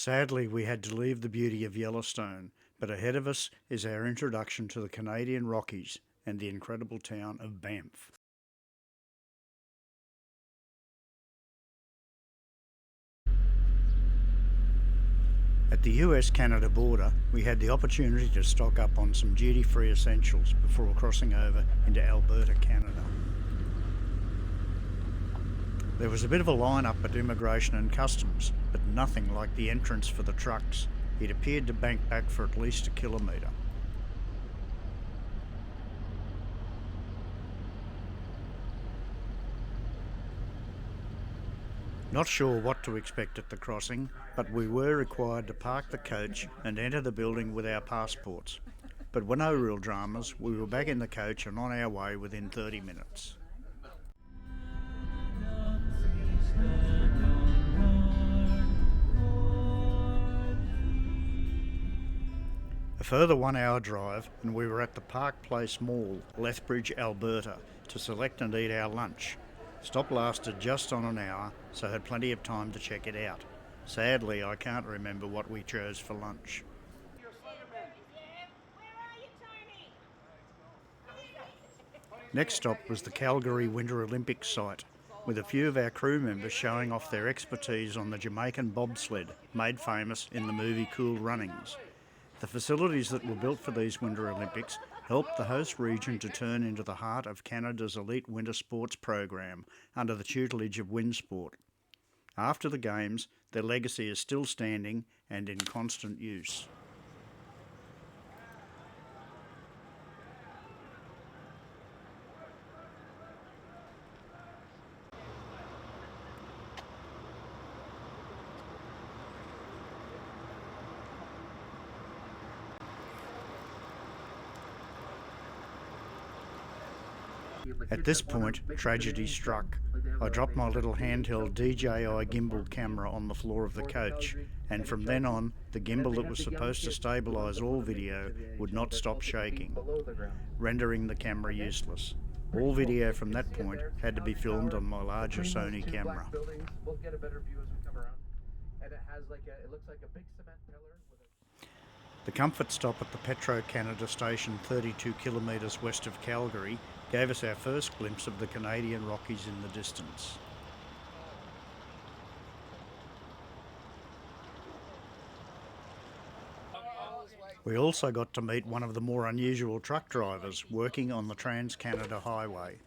Sadly, we had to leave the beauty of Yellowstone, but ahead of us is our introduction to the Canadian Rockies and the incredible town of Banff. At the US-Canada border, we had the opportunity to stock up on some duty-free essentials before crossing over into Alberta, Canada. There was a bit of a line-up at Immigration and Customs, but nothing like the entrance for the trucks. It appeared to bank back for at least a kilometre. Not sure what to expect at the crossing, but we were required to park the coach and enter the building with our passports. But were no real dramas, we were back in the coach and on our way within 30 minutes. A further 1 hour drive and we were at the Park Place Mall, Lethbridge, Alberta, to select and eat our lunch. Stop lasted just on an hour, so had plenty of time to check it out. Sadly, I can't remember what we chose for lunch. Next stop was the Calgary Winter Olympics site, with a few of our crew members showing off their expertise on the Jamaican bobsled, made famous in the movie Cool Runnings. The facilities that were built for these Winter Olympics helped the host region to turn into the heart of Canada's elite winter sports program under the tutelage of Winsport. After the Games, their legacy is still standing and in constant use. At this point, tragedy struck. I dropped my little handheld DJI gimbal camera on the floor of the coach, and from then on, the gimbal that was supposed to stabilise all video would not stop shaking, rendering the camera useless. All video from that point had to be filmed on my larger Sony camera. We'll get a better view as we come around, and it looks like a big cement pillar with a... The comfort stop at the Petro-Canada station 32 kilometres west of Calgary gave us our first glimpse of the Canadian Rockies in the distance. We also got to meet one of the more unusual truck drivers working on the Trans-Canada Highway.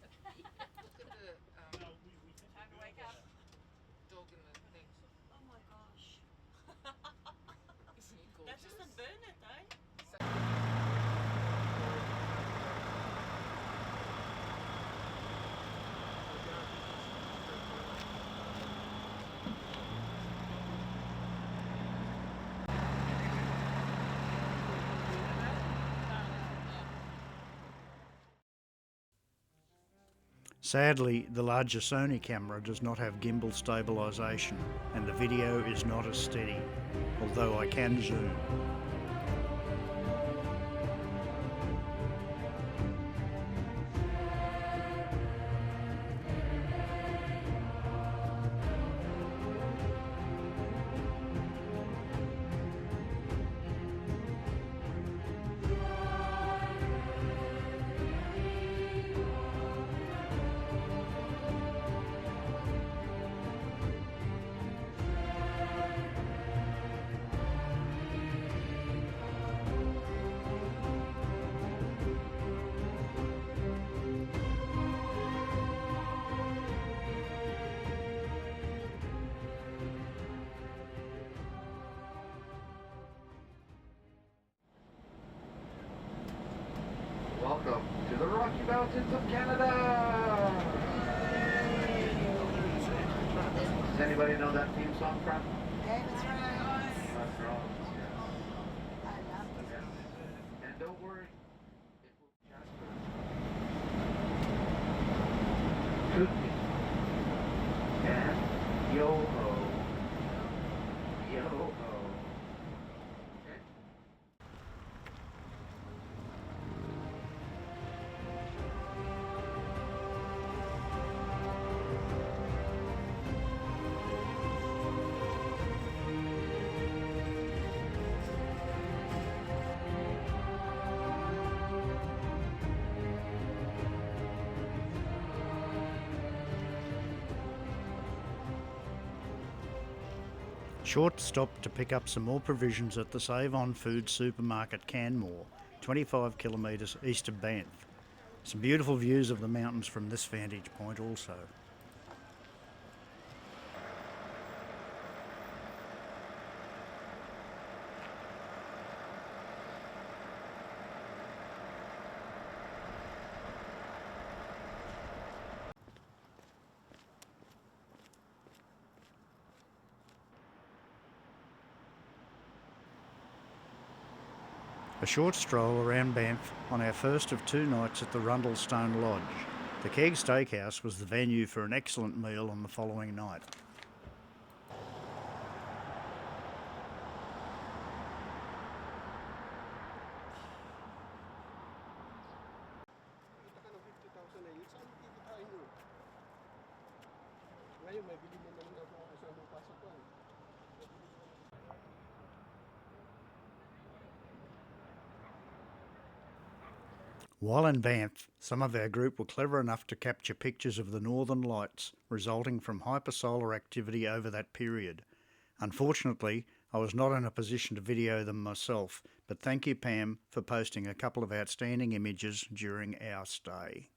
Sadly, the larger Sony camera does not have gimbal stabilisation and the video is not as steady, although I can zoom. Welcome to the Rocky Mountains of Canada! Does anybody know that theme song from? David's Rose. That's wrong. I love it. And don't worry, it will be Jasper. Kootenai. And yo-ho. Yo-ho. Okay. Short stop to pick up some more provisions at the Save On Food supermarket Canmore, 25 kilometres east of Banff. Some beautiful views of the mountains from this vantage point also. A short stroll around Banff on our first of 2 nights at the Rundlestone Lodge. The Keg Steakhouse was the venue for an excellent meal on the following night. While in Banff, some of our group were clever enough to capture pictures of the northern lights resulting from hypersolar activity over that period. Unfortunately, I was not in a position to video them myself, but thank you, Pam, for posting a couple of outstanding images during our stay.